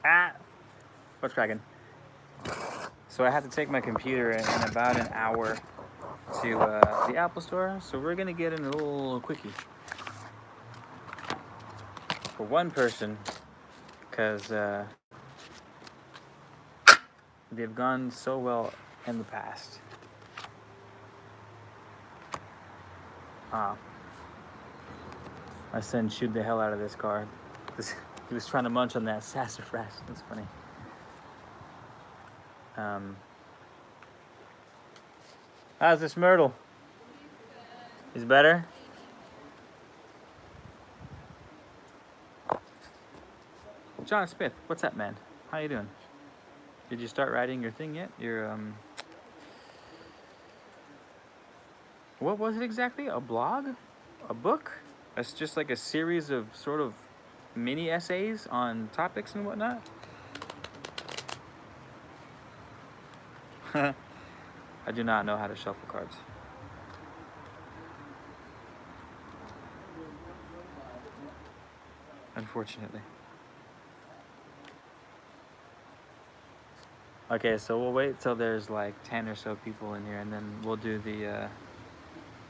Ah! What's cracking? So I have to take my computer in about an hour to the Apple Store. So we're gonna get in a little quickie for one person, because they've gone so well in the past. Ah, my son chewed the hell out of this car. He was trying to munch on that sassafras. That's funny. How's this Myrtle? He's better? John Smith, what's up, man? How you doing? Did you start writing your thing yet? Your what was it exactly? A blog? A book? It's just like a series of sort of mini essays on topics and whatnot? I do not know how to shuffle cards. Unfortunately. Okay, so we'll wait till there's like 10 or so people in here, and then we'll do the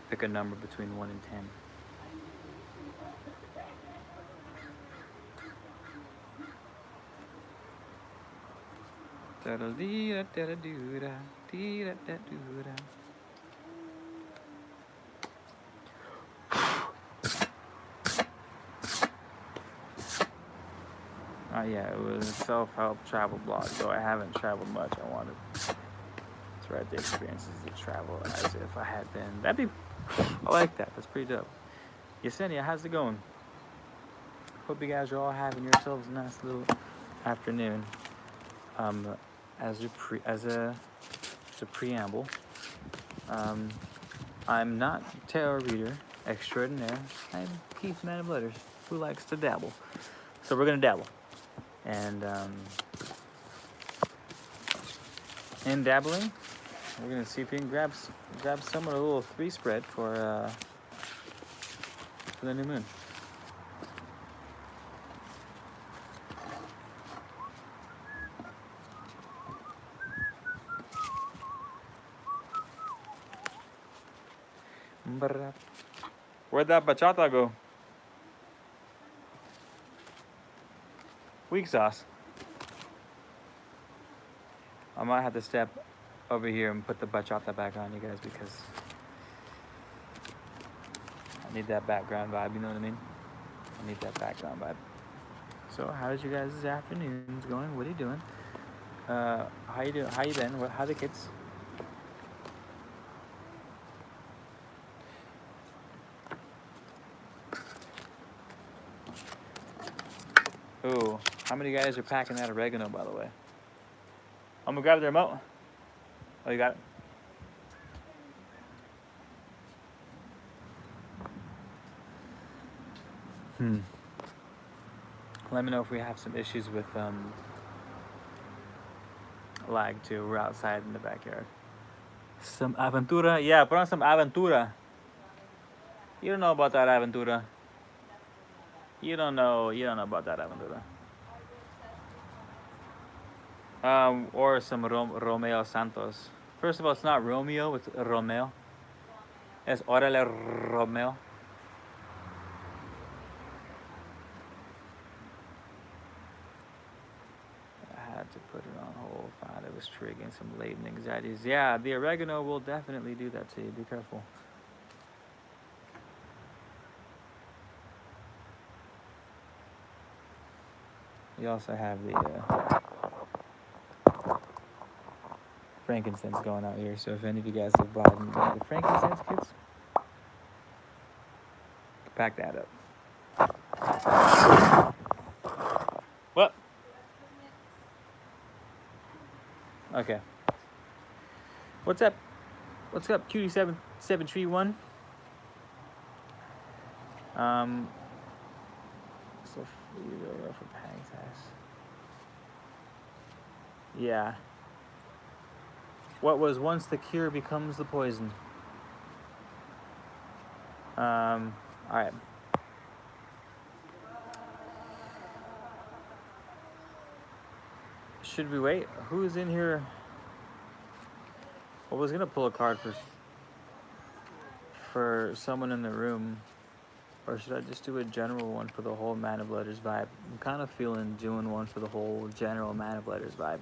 pick a number between 1 and 10. Yeah, it was a self-help travel blog, so I haven't traveled much. I wanted to write the experiences of travel as if I had been. I like that. That's pretty dope. Yesenia, how's it going? Hope you guys are all having yourselves a nice little afternoon. As a preamble, I'm not tarot reader extraordinaire. I'm Keith Man of Letters, who likes to dabble. So we're gonna dabble, and in dabbling, we're gonna see if we can grab someone a little 3 spread for the new moon. Where'd that bachata go? Weak sauce. I might have to step over here and put the bachata back on, you guys, because I need that background vibe, you know what I mean? I need that background vibe. So, how's you guys' afternoons going? What are you doing? How you doing? How you been? How the kids? Ooh, how many guys are packing that oregano, by the way? I'm gonna grab the remote. Oh, you got it? Let me know if we have some issues with lag too. We're outside in the backyard. Some aventura? Yeah, put on some aventura. You don't know about that aventura. You don't know about that aventura. Or some Romeo Santos. First of all, it's not Romeo, it's Romeo. It's Orale Romeo. I had to put it on hold. Found it was triggering some latent anxieties. Yeah, the oregano will definitely do that to you. Be careful. We also have the frankincense going out here. So if any of you guys have bought any of the frankincense kits, pack that up. What? Okay. What's up? What's up, Cutie 731? So for Pag's ass. Yeah. What was once the cure becomes the poison. Alright. should we wait? Who's in here? I was gonna pull a card for someone in the room, or should I just do a general one for the whole Man of Letters vibe? I'm kind of feeling doing one for the whole general Man of Letters vibe,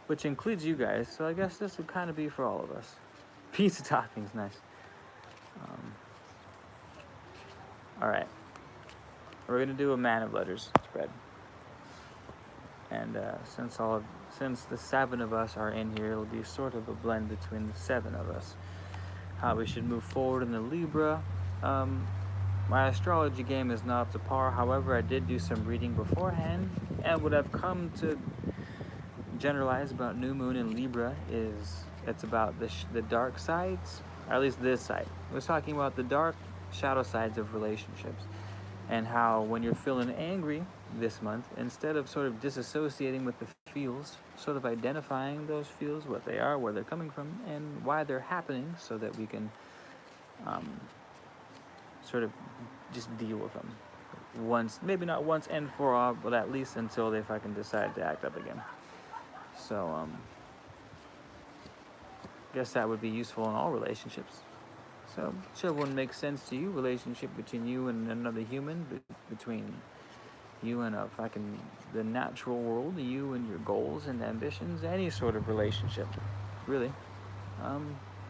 which includes you guys. So I guess this would kind of be for all of us. Pizza toppings, nice. All right, we're gonna do a Man of Letters spread, and since the 7 of us are in here, it'll be sort of a blend between the 7 of us. How we should move forward in the Libra. My astrology game is not up to par. However, I did do some reading beforehand, and what I've come to generalize about new moon in Libra is it's about the dark sides, or at least this side. I was talking about the dark shadow sides of relationships, and how when you're feeling angry this month, instead of sort of disassociating with the feels, sort of identifying those feels, what they are, where they're coming from, and why they're happening, so that we can sort of just deal with them once, maybe not once and for all, but at least until they fucking decide to act up again. So guess that would be useful in all relationships. So whichever one makes sense to you, relationship between you and another human, between you and the natural world, you and your goals and ambitions, any sort of relationship, really.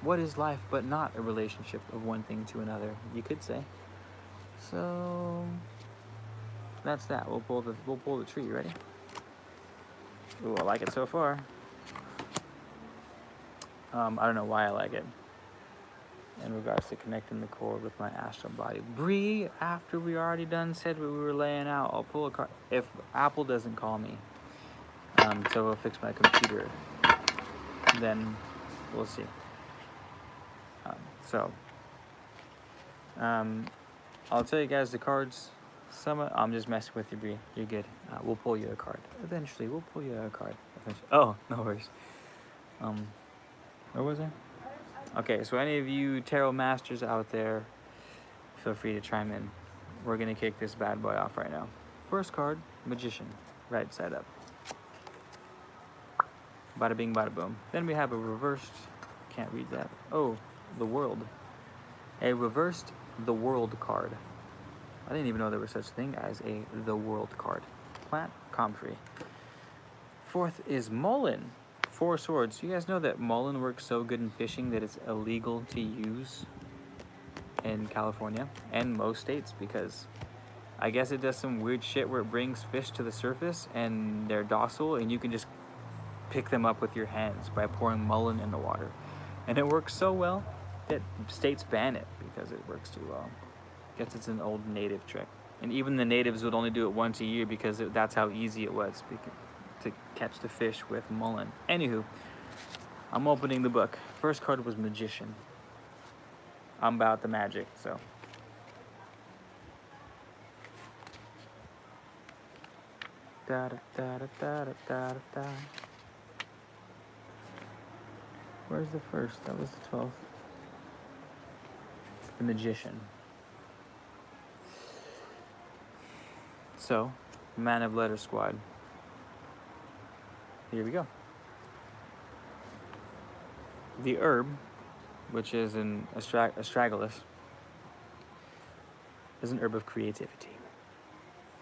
What is life but not a relationship of one thing to another, you could say. So that's that. We'll pull the tree. Ready? Ooh, I like it so far. I don't know why I like it. In regards to connecting the cord with my astral body. Bree, after we already done said what we were laying out, I'll pull a card. If Apple doesn't call me, so we'll fix my computer, then we'll see. I'll tell you guys the cards. I'm just messing with you, Bree. You're good. We'll pull you a card. Eventually, we'll pull you a card. Eventually. Oh, no worries. Where was I? Okay, so any of you tarot masters out there, feel free to chime in. We're gonna kick this bad boy off right now. First card, Magician, right side up. Bada bing, bada boom. Then we have a reversed, can't read that. Oh, the World. A reversed The World card. I didn't even know there was such a thing as a The World card. Plant, comfrey. Fourth is Mullen. 4 swords. You guys know that Mullen works so good in fishing that it's illegal to use in California and most states, because I guess it does some weird shit where it brings fish to the surface and they're docile and you can just pick them up with your hands by pouring Mullen in the water. And it works so well that states ban it because it works too well. I guess it's an old native trick. And even the natives would only do it once a year because that's how easy it was to catch the fish with Mullen. Anywho, I'm opening the book. First card was Magician. I'm about the magic, so. Da da da da da da da. Where's the first? That was the 12th. The Magician. So, Man of Letters Squad. Here we go. The herb, which is an astragalus, is an herb of creativity.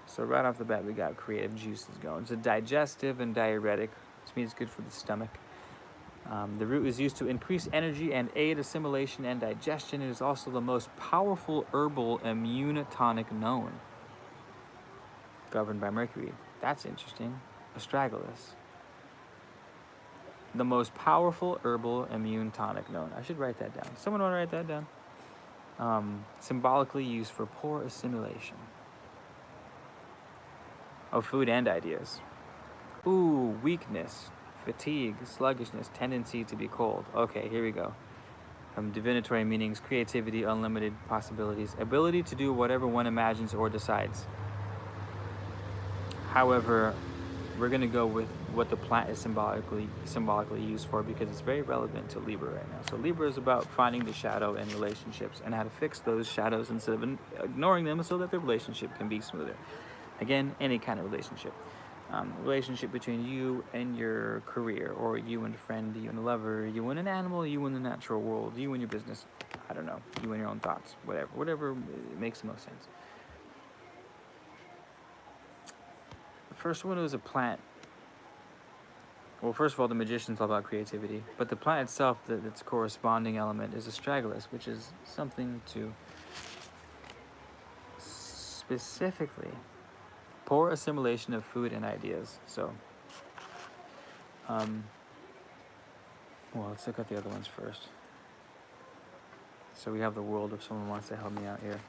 So right off the bat, we got creative juices going. It's a digestive and diuretic, which means it's good for the stomach. The root is used to increase energy and aid assimilation and digestion. It is also the most powerful herbal immune tonic known, governed by Mercury. That's interesting. Astragalus. The most powerful herbal immune tonic known. I should write that down. Someone want to write that down? Symbolically used for poor assimilation of food and ideas. Ooh, weakness, fatigue, sluggishness, tendency to be cold. Okay, here we go. Divinatory meanings, creativity, unlimited possibilities, ability to do whatever one imagines or decides. However, we're going to go with what the plant is symbolically used for, because it's very relevant to Libra right now. So Libra is about finding the shadow in relationships and how to fix those shadows instead of ignoring them so that the relationship can be smoother. Again, any kind of relationship. Relationship between you and your career, or you and a friend, you and a lover, you and an animal, you and the natural world, you and your business. I don't know, you and your own thoughts, whatever makes the most sense. The first one was a plant. Well, first of all, the magician's all about creativity, but the plant itself, its corresponding element is astragalus, which is something to specifically poor assimilation of food and ideas. So, well, let's look at the other ones first. So we have the world, if someone wants to help me out here.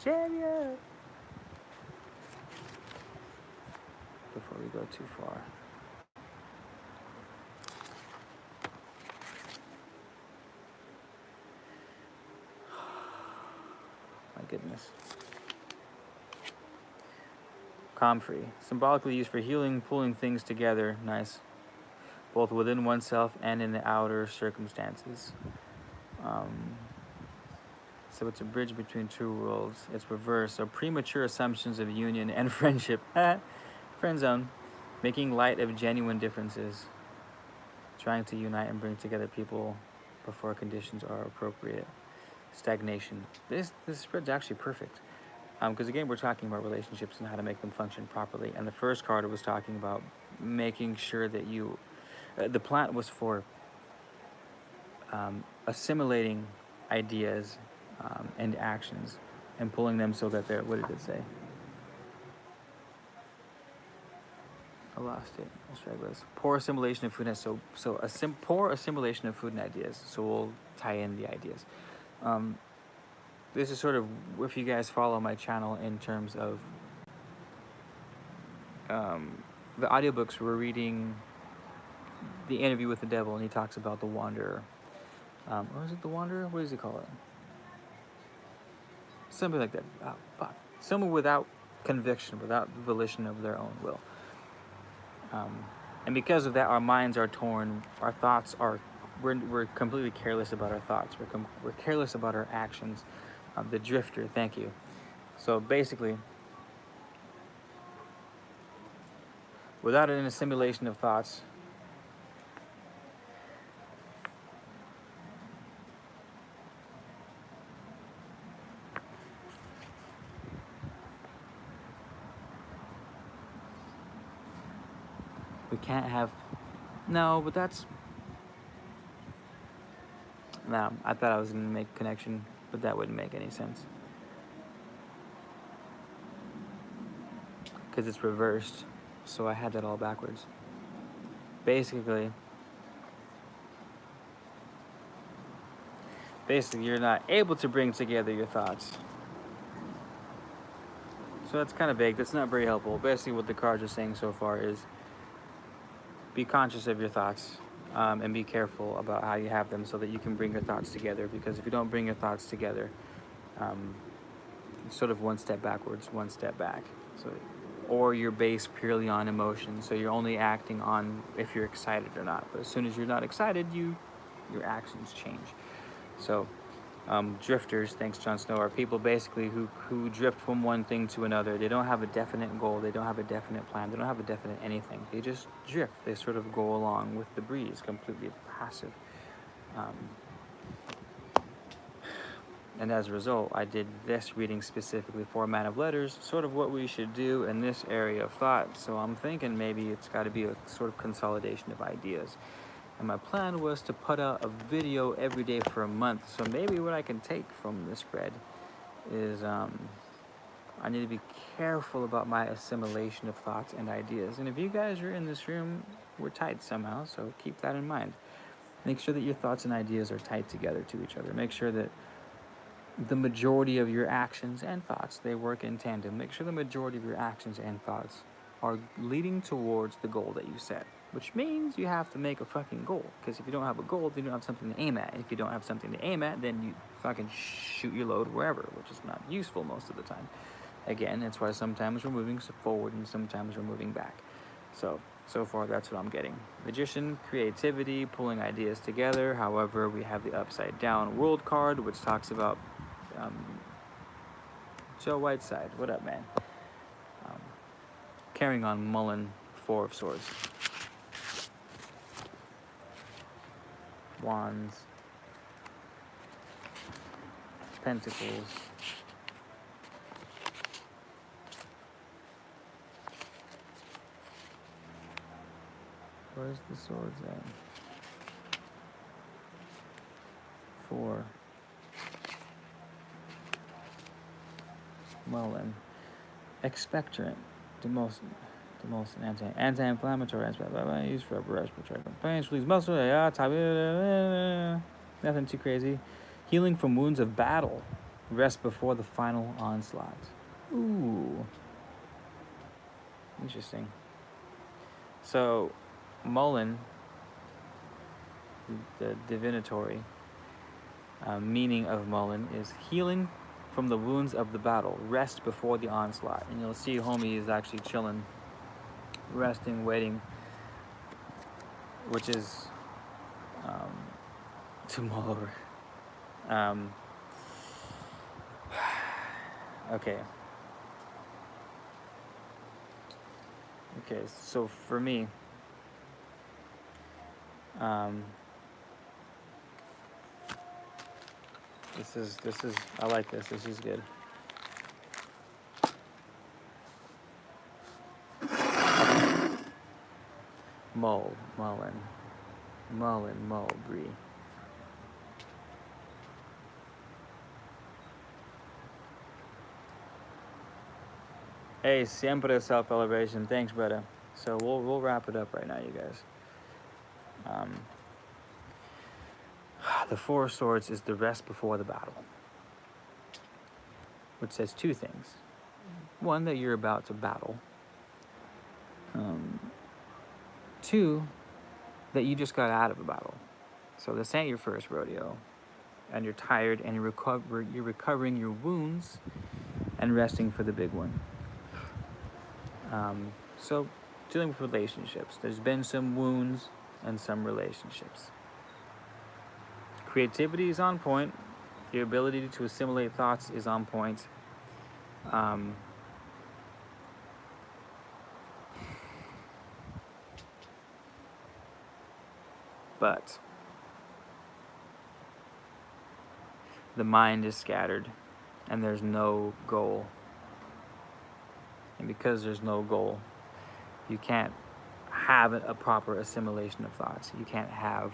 Chariot! Before we go too far. My goodness. Comfrey, symbolically used for healing, pulling things together. Nice. Both within oneself and in the outer circumstances. So it's a bridge between two worlds. It's reverse. So premature assumptions of union and friendship. Friend zone. Making light of genuine differences. Trying to unite and bring together people before conditions are appropriate. Stagnation. This spread's actually perfect. Because again, we're talking about relationships and how to make them function properly. And the first card was talking about making sure that you... the plant was for assimilating ideas and actions and pulling them so that they're... What did it say? I lost it. Astragalus. Poor assimilation of food and poor assimilation of food and ideas. So we'll tie in the ideas. This is sort of, if you guys follow my channel in terms of the audiobooks, we're reading The Interview with the Devil, and he talks about the Wanderer. Or is it the Wanderer? What does he call it? Something like that. Oh, fuck. Someone without conviction, without volition of their own will. And because of that, our minds are torn. Our thoughts are... We're completely careless about our thoughts. We're careless about our actions. The drifter, thank you. So basically, without an assimilation of thoughts, we can't have... No, but that's... No, I thought I was going to make a connection, but that wouldn't make any sense. Because it's reversed, so I had that all backwards. Basically, you're not able to bring together your thoughts. So that's kind of vague. That's not very helpful. Basically, what the cards are saying so far is be conscious of your thoughts. And be careful about how you have them so that you can bring your thoughts together. Because if you don't bring your thoughts together, it's sort of one step backwards, one step back. So, or you're based purely on emotion. So you're only acting on if you're excited or not. But as soon as you're not excited, your actions change. So drifters, thanks Jon Snow, are people basically who drift from one thing to another. They don't have a definite goal. They don't have a definite plan. They don't have a definite anything. They just drift. They sort of go along with the breeze, completely passive. And as a result, I did this reading specifically for Man of Letters, sort of what we should do in this area of thought. So I'm thinking maybe it's got to be a sort of consolidation of ideas. And my plan was to put out a video every day for a month. So maybe what I can take from this spread is I need to be careful about my assimilation of thoughts and ideas. And if you guys are in this room, we're tied somehow, so keep that in mind. Make sure that your thoughts and ideas are tied together to each other. Make sure that the majority of your actions and thoughts, they work in tandem. Make sure the majority of your actions and thoughts are leading towards the goal that you set. Which means you have to make a fucking goal. Because if you don't have a goal, then you don't have something to aim at. And if you don't have something to aim at, then you fucking shoot your load wherever, which is not useful most of the time. Again, that's why sometimes we're moving forward and sometimes we're moving back. So far that's what I'm getting. Magician, creativity, pulling ideas together. However, we have the upside down world card, which talks about Joe Whiteside. What up, man? carrying on Mullen, Four of Swords. Wands. Pentacles. Where's the swords at? 4. Mullen. Expectorant. Demoscene anti-inflammatory, used for upper respiratory complaints, release muscle, nothing too crazy. Healing from wounds of battle. Rest before the final onslaught. Ooh. Interesting. So, Mullen, the divinatory meaning of Mullen is healing from the wounds of the battle. Rest before the onslaught. And you'll see homie is actually chilling, resting, waiting, which is to mull over. Okay. Okay, so for me, this is I like this. This is good. Mullen, Mulberry. Hey, siempre self-elevation. Thanks, brother. So we'll wrap it up right now, you guys. The Four of Swords is the rest before the battle, which says two things. One, that you're about to battle. Two, that you just got out of a battle. So this ain't your first rodeo, and you're tired, and you're recovering your wounds and resting for the big one. So dealing with relationships. There's been some wounds and some relationships. Creativity is on point. Your ability to assimilate thoughts is on point. But the mind is scattered and there's no goal. And because there's no goal, you can't have a proper assimilation of thoughts. You can't have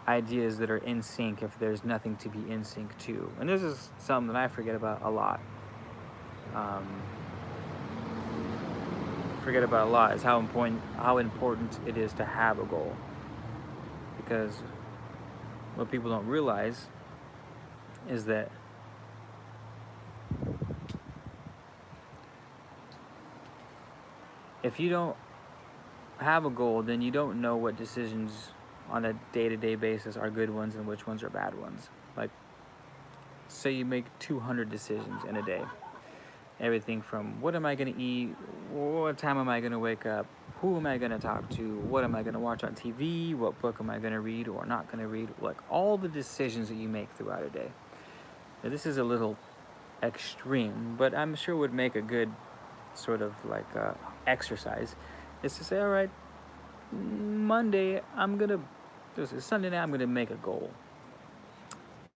ideas that are in sync if there's nothing to be in sync to. And this is something that I forget about a lot. Is how important it is to have a goal. Because what people don't realize is that if you don't have a goal, then you don't know what decisions on a day-to-day basis are good ones and which ones are bad ones. Like, say you make 200 decisions in a day. Everything from what am I going to eat, what time am I going to wake up, who am I going to talk to, what am I going to watch on TV, what book am I going to read or not going to read, like all the decisions that you make throughout a day. Now, this is a little extreme, but I'm sure would make a good sort of like exercise, is to say, all right, Sunday night, I'm going to make a goal.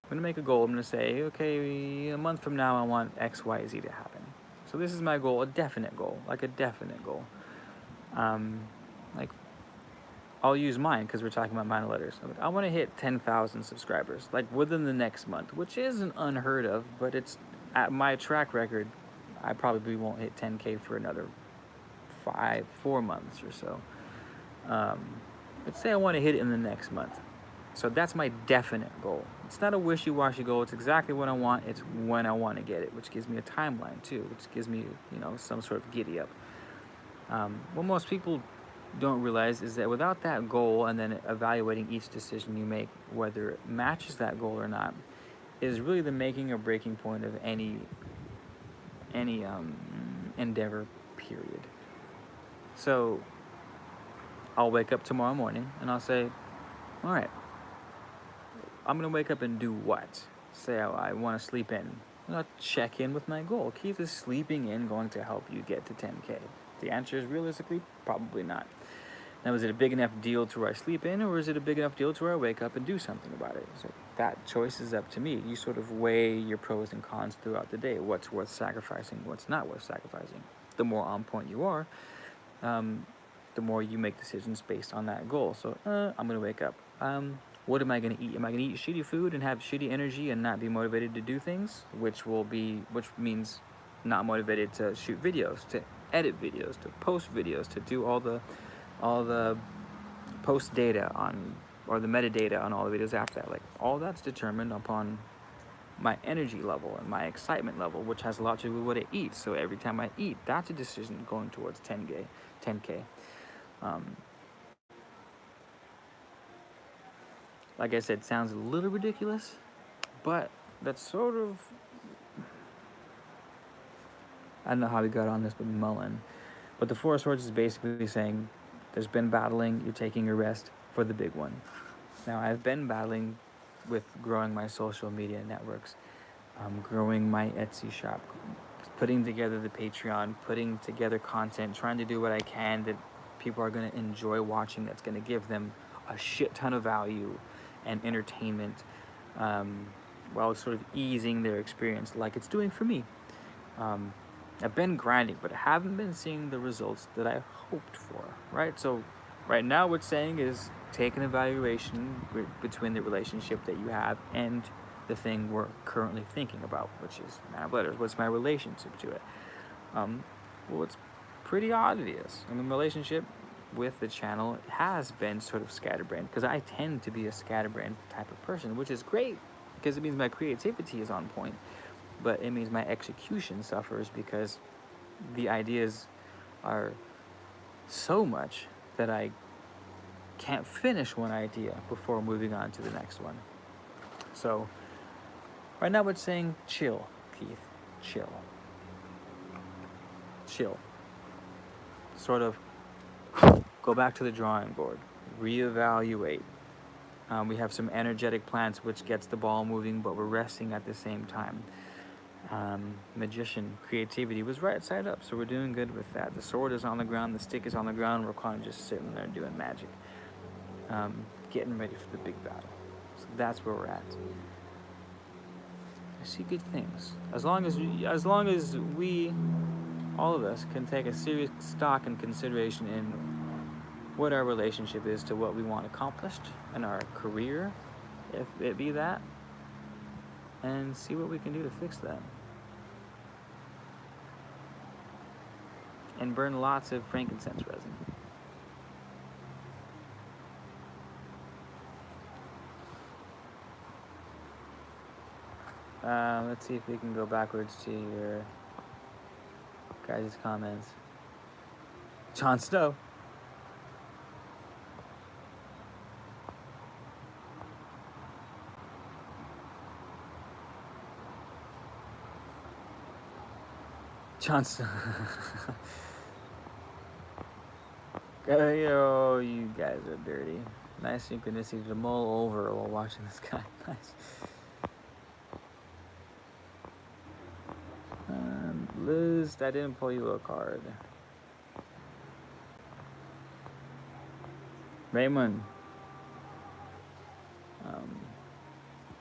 I'm going to make a goal. I'm going to say, okay, a month from now, I want X, Y, Z to happen. So this is my goal, a definite goal. Like, I'll use mine because we're talking about mine letters. I want to hit 10,000 subscribers, like within the next month, which isn't unheard of, but it's at my track record, I probably won't hit 10K for another 4 months or so. Let's say I want to hit it in the next month. So that's my definite goal. It's not a wishy-washy goal. It's exactly what I want. It's when I want to get it, which gives me a timeline too, which gives me, some sort of giddy up. What most people don't realize is that without that goal and then evaluating each decision you make, whether it matches that goal or not, is really the making or breaking point of any endeavor, period. So I'll wake up tomorrow morning and I'll say, all right, I'm going to wake up and do what? Say I want to sleep in I'll check in with my goal. Keith, is sleeping in going to help you get to 10K? The answer is realistically, probably not. Now, is it a big enough deal to where I sleep in, or is it a big enough deal to where I wake up and do something about it? So that choice is up to me. You sort of weigh your pros and cons throughout the day. What's worth sacrificing, what's not worth sacrificing. The more on point you are, the more you make decisions based on that goal. So, I'm going to wake up. What am I going to eat? Am I going to eat shitty food and have shitty energy and not be motivated to do things? Which means not motivated to shoot videos, to edit videos, to post videos, to do all the post data on, or the metadata on all the videos after that. Like, all that's determined upon my energy level and my excitement level, which has a lot to do with what I eat. So every time I eat, that's a decision going towards 10K. Like I said, sounds a little ridiculous, but that's sort of, I don't know how we got on this with Mullen, but the Four of Swords is basically saying there's been battling, you're taking a rest for the big one. Now, I've been battling with growing my social media networks, growing my Etsy shop, putting together the Patreon, putting together content, trying to do what I can that people are going to enjoy watching, that's going to give them a shit ton of value and entertainment, while sort of easing their experience like it's doing for me. I've been grinding, but I haven't been seeing the results that I hoped for, right? So right now what's saying is take an evaluation between the relationship that you have and the thing we're currently thinking about, which is Man of Letters. What's my relationship to it? Well, it's pretty obvious. I mean, relationship with the channel has been sort of scatterbrained, because I tend to be a scatterbrained type of person, which is great because it means my creativity is on point, but it means my execution suffers because the ideas are so much that I can't finish one idea before moving on to the next one. So right now it's saying chill, Keith, chill. Sort of go back to the drawing board, reevaluate. We have some energetic plants, which gets the ball moving, but we're resting at the same time. Magician, creativity was right side up, so we're doing good with that. The sword is on the ground, the stick is on the ground, we're kind of just sitting there doing magic. Getting ready for the big battle. So that's where we're at. I see good things. As long as we, all of us, can take a serious stock and consideration in what our relationship is to what we want accomplished in our career, if it be that, and see what we can do to fix that. And burn lots of frankincense resin. Let's see if we can go backwards to your guys' comments. Jon Snow. Jon Snow. Oh, you guys are dirty. Nice synchronicity to mull over while watching this guy. Nice. Liz, I didn't pull you a card. Raymond.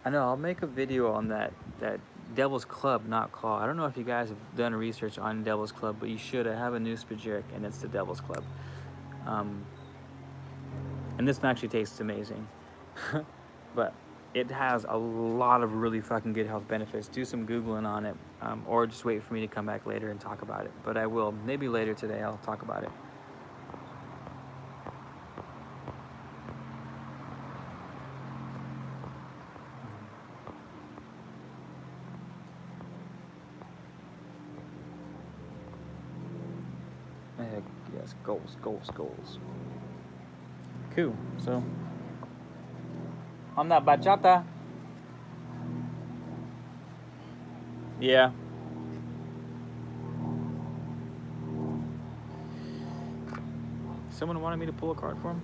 I know, I'll make a video on that Devil's Club, not Claw. I don't know if you guys have done research on Devil's Club, but you should. I have a new Spajeric, and it's the Devil's Club. And this one actually tastes amazing. But it has a lot of really fucking good health benefits. Do some Googling on it, or just wait for me to come back later and talk about it. But I will. Maybe later today I'll talk about it. Yes, goals. Cool. So, on that bachata. Yeah. Someone wanted me to pull a card for him?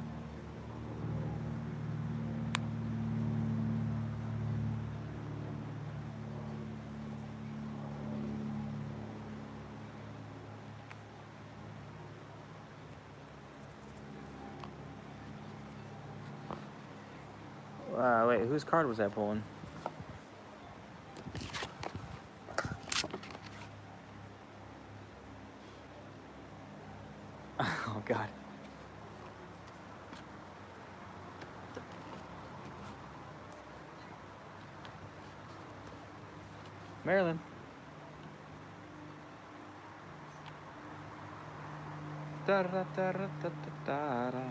wait, whose card was I pulling? Oh, God. Marilyn. Da da da da da da da.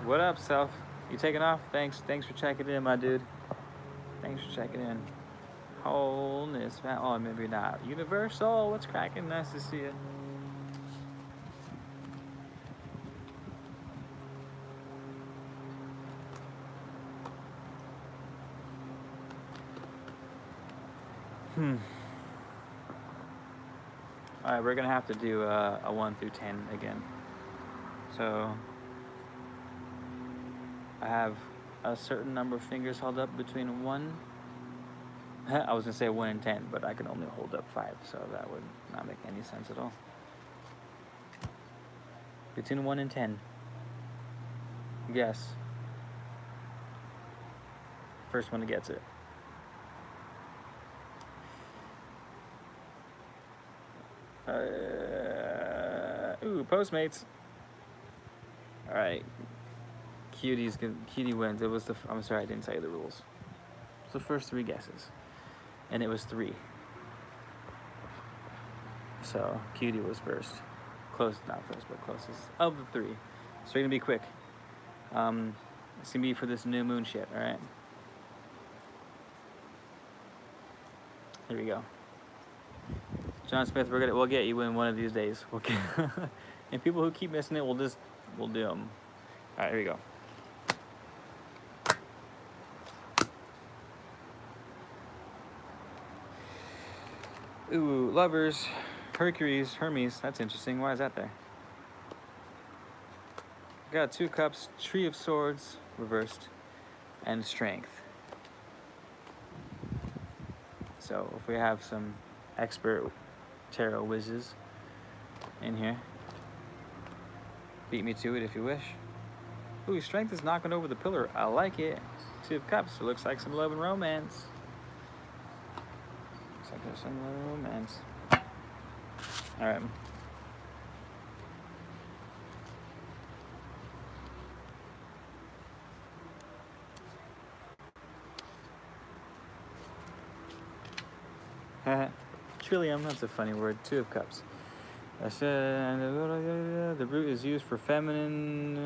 What up, Self? You taking off? Thanks for checking in, my dude. Thanks for checking in. Wholeness, man. Oh, maybe not. Universal, what's cracking? Nice to see you. All right, we're gonna have to do a 1 through 10 again. So I have a certain number of fingers held up between 1. I was gonna say 1 and 10, but I can only hold up 5, so that would not make any sense at all. Between 1 and 10. Guess. First one that gets it. Ooh, Postmates. All right. Cutie wins. It was I'm sorry, I didn't tell you the rules. It's the first 3 guesses, and it was 3. So Cutie was first. Close, not first, but closest of the 3. So you're gonna be quick. It's gonna be for this new moon shit. All right. Here we go. John Smith, we'll get you in one of these days. We'll get and people who keep missing it, we'll do them. All right, here we go. Ooh, Lovers, Hermes. That's interesting. Why is that there? Got 2 cups, Tree of Swords, reversed, and Strength. So if we have some expert tarot whizzes in here, beat me to it if you wish. Ooh, Strength is knocking over the pillar. I like it. 2 of Cups. It looks like some love and romance. Looks like there's some love and romance. All right. Trillium, that's a funny word. 2 of Cups. The root is used for feminine.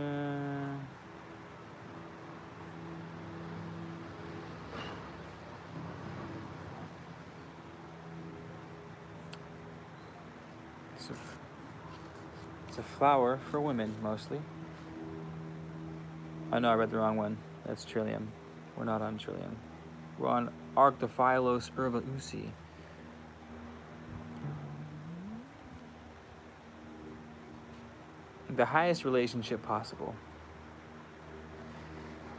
It's a flower for women, mostly. Oh no, I read the wrong one. That's Trillium. We're not on Trillium. We're on Arctophylos urbaeusi. The highest relationship possible.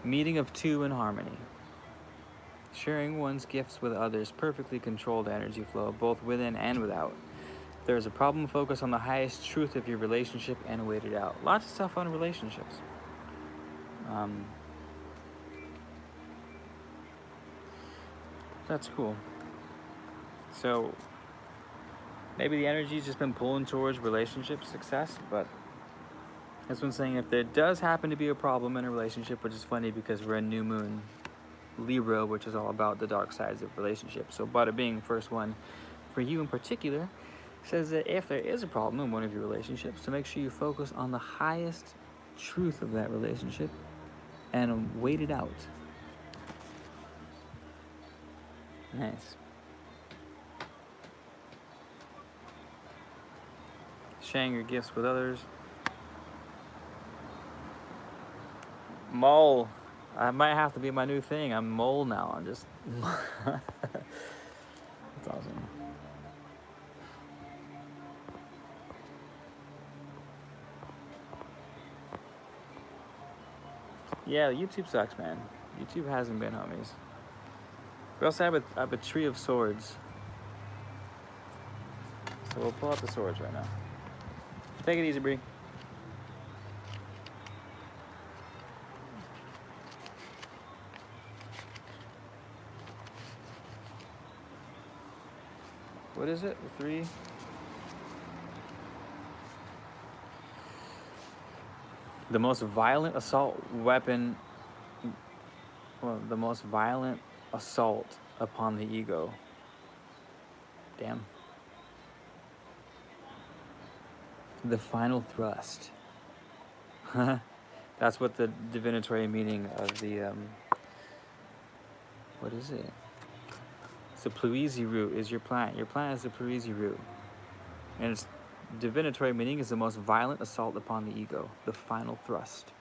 Meeting of 2 in harmony. Sharing one's gifts with others, perfectly controlled energy flow, both within and without. If there is a problem, focus on the highest truth of your relationship and wait it out. Lots of stuff on relationships. That's cool. So maybe the energy's just been pulling towards relationship success, but this one's saying if there does happen to be a problem in a relationship, which is funny because we're in new moon Libra, which is all about the dark sides of relationships. So Bada Bing, first one for you in particular, says that if there is a problem in one of your relationships, to make sure you focus on the highest truth of that relationship and wait it out. Nice. Sharing your gifts with others. Mole. I might have to be my new thing. I'm mole now. I'm just... That's awesome. Yeah, YouTube sucks, man. YouTube hasn't been homies. We also have a tree of swords. So we'll pull out the swords right now. Take it easy, Bree. What is it? 3. The most violent assault weapon. Well, the most violent assault upon the ego. Damn. The final thrust. That's what the divinatory meaning of the what is it? It's the Pluizi root is your plant. Your plant is the Pluizi root. And its divinatory meaning is the most violent assault upon the ego, the final thrust.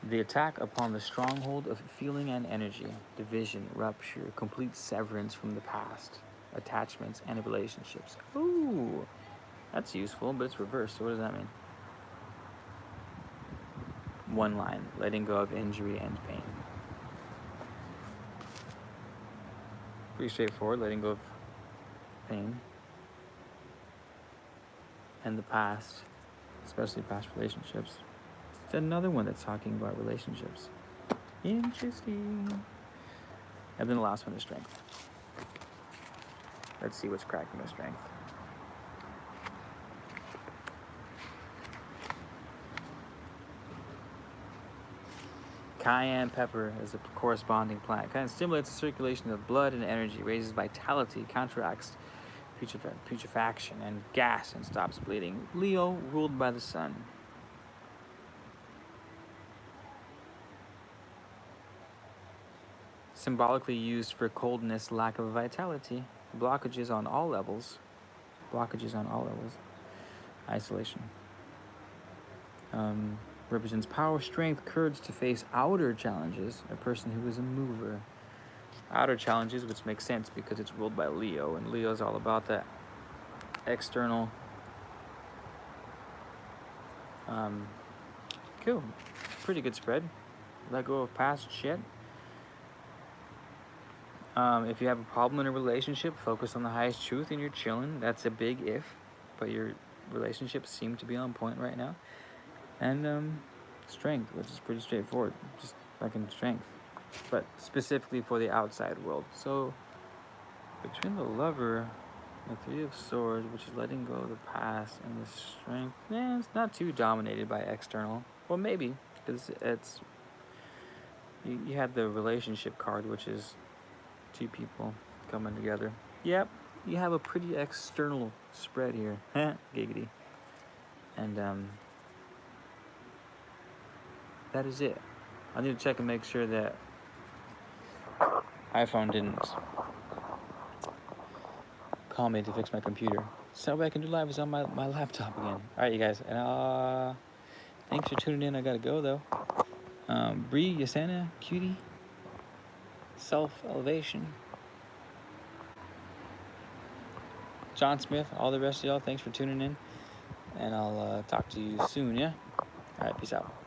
The attack upon the stronghold of feeling and energy, division, rupture, complete severance from the past, attachments, and relationships. Ooh, that's useful, but it's reversed. So what does that mean? One line, letting go of injury and pain. Pretty straightforward, letting go of pain and the past, especially past relationships. It's another one that's talking about relationships. Interesting. And then the last one is strength. Let's see what's cracking with strength. Cayenne pepper is a corresponding plant. Kind of stimulates the circulation of blood and energy, raises vitality, counteracts putrefaction and gas, and stops bleeding. Leo, ruled by the sun. Symbolically used for coldness, lack of vitality, blockages on all levels. Isolation. Represents power, strength, courage to face outer challenges. A person who is a mover. Outer challenges, which makes sense because it's ruled by Leo, and Leo is all about that external. Cool. Pretty good spread. Let go of past shit. If you have a problem in a relationship, focus on the highest truth and you're chilling. That's a big if, but your relationships seem to be on point right now. And strength, which is pretty straightforward. Just fucking strength. But specifically for the outside world. So between the Lover, the 3 of Swords, which is letting go of the past, and the strength, it's not too dominated by external. Well, maybe, because it's you have the relationship card, which is 2 people coming together. Yep, you have a pretty external spread here. Giggity. And that is it. I need to check and make sure that iPhone didn't call me to fix my computer. So I can do live is on my laptop again. Alright, you guys. And thanks for tuning in. I gotta go though. Bree, Yasena, Cutie, Self-Elevation, John Smith, all the rest of y'all, thanks for tuning in. And I'll talk to you soon, yeah? Alright, peace out.